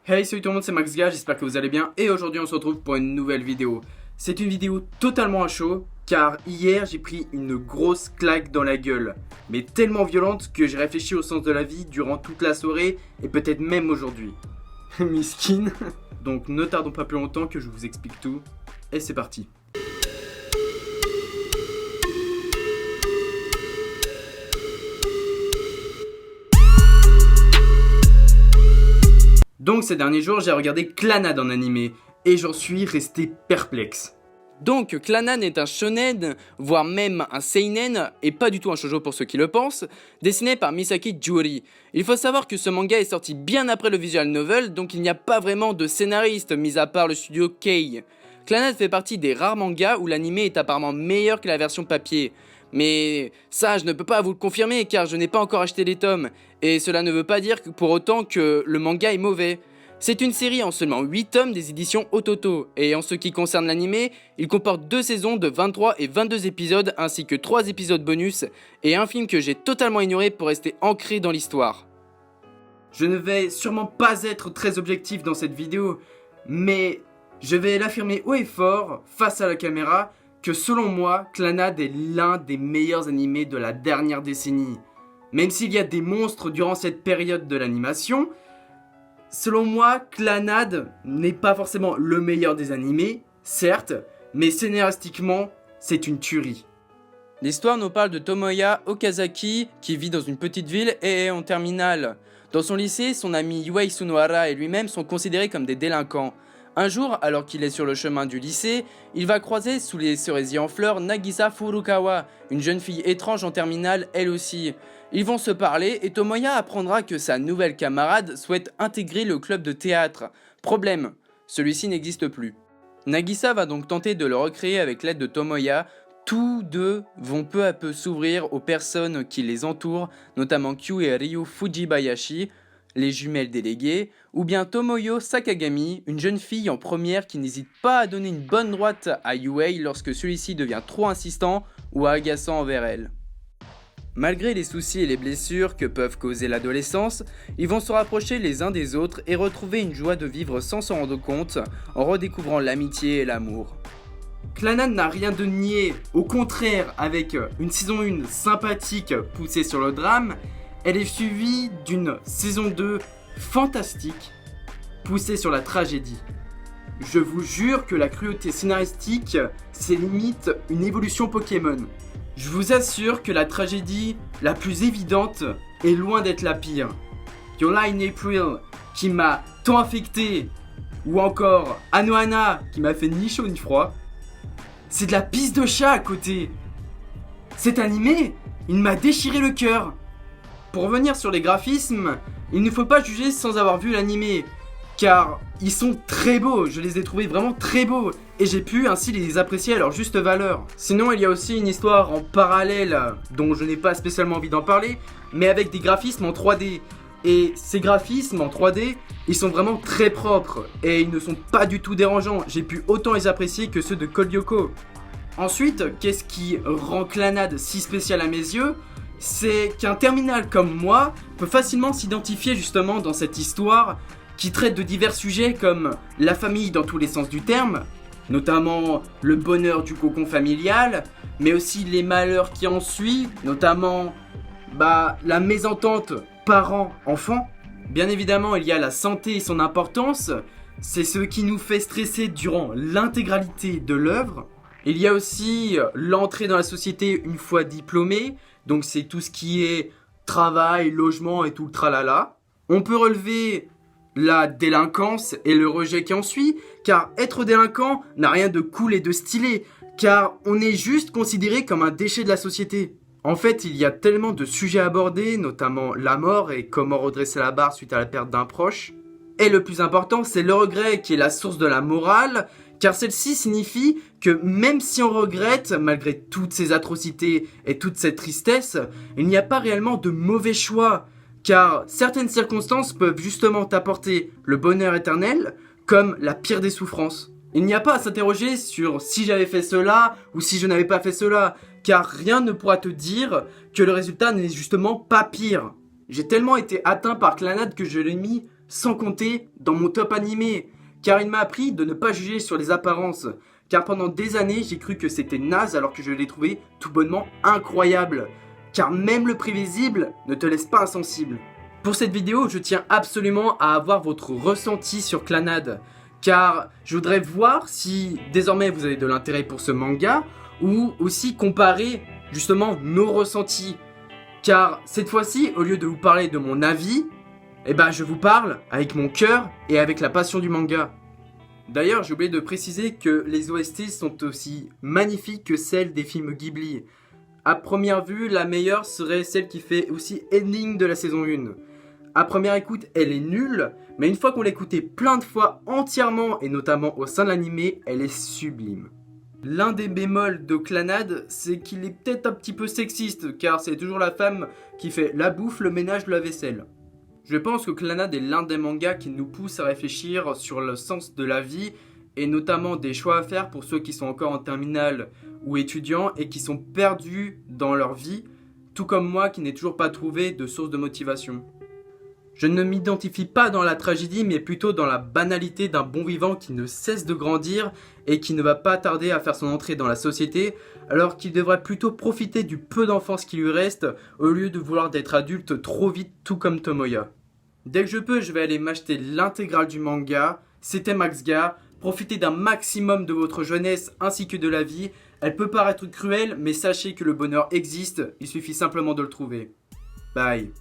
Hey, salut tout le monde, c'est MaxGa, j'espère que vous allez bien et aujourd'hui on se retrouve pour une nouvelle vidéo. C'est une vidéo totalement à chaud car hier j'ai pris une grosse claque dans la gueule, mais tellement violente que j'ai réfléchi au sens de la vie durant toute la soirée et peut-être même aujourd'hui. Miskin. Donc ne tardons pas plus longtemps que je vous explique tout et c'est parti. Donc ces derniers jours, j'ai regardé Clannad en animé et j'en suis resté perplexe. Donc Clannad est un shonen, voire même un seinen, et pas du tout un shoujo pour ceux qui le pensent, dessiné par Misaki Juri. Il faut savoir que ce manga est sorti bien après le visual novel, donc il n'y a pas vraiment de scénariste, mis à part le studio Kei. Clannad fait partie des rares mangas où l'animé est apparemment meilleur que la version papier. Mais ça, je ne peux pas vous le confirmer car je n'ai pas encore acheté les tomes, et cela ne veut pas dire que pour autant que le manga est mauvais. C'est une série en seulement 8 tomes des éditions Ototo, et en ce qui concerne l'animé, il comporte 2 saisons de 23 et 22 épisodes ainsi que 3 épisodes bonus, et un film que j'ai totalement ignoré pour rester ancré dans l'histoire. Je ne vais sûrement pas être très objectif dans cette vidéo, mais je vais l'affirmer haut et fort face à la caméra que selon moi, Clannad est l'un des meilleurs animés de la dernière décennie. Même s'il y a des monstres durant cette période de l'animation, selon moi, Clannad n'est pas forcément le meilleur des animés, certes, mais scénaristiquement, c'est une tuerie. L'histoire nous parle de Tomoya Okazaki qui vit dans une petite ville et est en terminale. Dans son lycée, son ami Yuei Sunohara et lui-même sont considérés comme des délinquants. Un jour, alors qu'il est sur le chemin du lycée, il va croiser sous les cerisiers en fleurs Nagisa Furukawa, une jeune fille étrange en terminale elle aussi. Ils vont se parler et Tomoya apprendra que sa nouvelle camarade souhaite intégrer le club de théâtre. Problème, celui-ci n'existe plus. Nagisa va donc tenter de le recréer avec l'aide de Tomoya. Tous deux vont peu à peu s'ouvrir aux personnes qui les entourent, notamment Kyu et Ryu Fujibayashi, les jumelles déléguées, ou bien Tomoyo Sakagami, une jeune fille en première qui n'hésite pas à donner une bonne droite à Yuei lorsque celui-ci devient trop insistant ou agaçant envers elle. Malgré les soucis et les blessures que peuvent causer l'adolescence, ils vont se rapprocher les uns des autres et retrouver une joie de vivre sans s'en rendre compte, en redécouvrant l'amitié et l'amour. Clannad n'a rien de nier, au contraire, avec une saison 1 sympathique poussée sur le drame, elle est suivie d'une saison 2 fantastique poussée sur la tragédie. Je vous jure que la cruauté scénaristique, c'est limite une évolution Pokémon. Je vous assure que la tragédie la plus évidente est loin d'être la pire. Your Lie in April qui m'a tant affecté, ou encore Anohana qui m'a fait ni chaud ni froid, c'est de la pisse de chat à côté. Cet animé, il m'a déchiré le cœur. Pour revenir sur les graphismes, il ne faut pas juger sans avoir vu l'animé, car ils sont très beaux, je les ai trouvés vraiment très beaux, et j'ai pu ainsi les apprécier à leur juste valeur. Sinon il y a aussi une histoire en parallèle, dont je n'ai pas spécialement envie d'en parler, mais avec des graphismes en 3D. Et ces graphismes en 3D, ils sont vraiment très propres, et ils ne sont pas du tout dérangeants, j'ai pu autant les apprécier que ceux de Code Lyoko. Ensuite, qu'est-ce qui rend Clannad si spécial à mes yeux ? C'est qu'un terminal comme moi peut facilement s'identifier justement dans cette histoire qui traite de divers sujets comme la famille dans tous les sens du terme, notamment le bonheur du cocon familial, mais aussi les malheurs qui en suivent, notamment la mésentente parents-enfants. Bien évidemment, il y a la santé et son importance, c'est ce qui nous fait stresser durant l'intégralité de l'œuvre. Il y a aussi l'entrée dans la société une fois diplômé, donc c'est tout ce qui est travail, logement et tout le tralala. On peut relever la délinquance et le rejet qui en suit, car être délinquant n'a rien de cool et de stylé, car on est juste considéré comme un déchet de la société. En fait, il y a tellement de sujets abordés, notamment la mort et comment redresser la barre suite à la perte d'un proche. Et le plus important, c'est le regret qui est la source de la morale, car celle-ci signifie que même si on regrette, malgré toutes ces atrocités et toute cette tristesse, il n'y a pas réellement de mauvais choix, car certaines circonstances peuvent justement t'apporter le bonheur éternel, comme la pire des souffrances. Il n'y a pas à s'interroger sur si j'avais fait cela ou si je n'avais pas fait cela, car rien ne pourra te dire que le résultat n'est justement pas pire. J'ai tellement été atteint par Clannad que je l'ai mis sans compter dans mon top animé, car il m'a appris de ne pas juger sur les apparences, car pendant des années j'ai cru que c'était naze alors que je l'ai trouvé tout bonnement incroyable, car même le prévisible ne te laisse pas insensible. Pour cette vidéo, je tiens absolument à avoir votre ressenti sur Clannad, car je voudrais voir si désormais vous avez de l'intérêt pour ce manga, ou aussi comparer justement nos ressentis. Car cette fois-ci, au lieu de vous parler de mon avis, je vous parle avec mon cœur et avec la passion du manga. D'ailleurs, j'ai oublié de préciser que les OST sont aussi magnifiques que celles des films Ghibli. À première vue, la meilleure serait celle qui fait aussi ending de la saison 1. À première écoute, elle est nulle, mais une fois qu'on l'a écoutée plein de fois entièrement, et notamment au sein de l'animé, elle est sublime. L'un des bémols de Clannad, c'est qu'il est peut-être un petit peu sexiste, car c'est toujours la femme qui fait la bouffe, le ménage, la vaisselle. Je pense que Clannad est l'un des mangas qui nous pousse à réfléchir sur le sens de la vie, et notamment des choix à faire pour ceux qui sont encore en terminale ou étudiants et qui sont perdus dans leur vie, tout comme moi qui n'ai toujours pas trouvé de source de motivation. Je ne m'identifie pas dans la tragédie, mais plutôt dans la banalité d'un bon vivant qui ne cesse de grandir et qui ne va pas tarder à faire son entrée dans la société, alors qu'il devrait plutôt profiter du peu d'enfance qui lui reste, au lieu de vouloir d'être adulte trop vite, tout comme Tomoya. Dès que je peux, je vais aller m'acheter l'intégrale du manga. C'était MaxGa. Profitez d'un maximum de votre jeunesse ainsi que de la vie. Elle peut paraître cruelle, mais sachez que le bonheur existe, il suffit simplement de le trouver. Bye.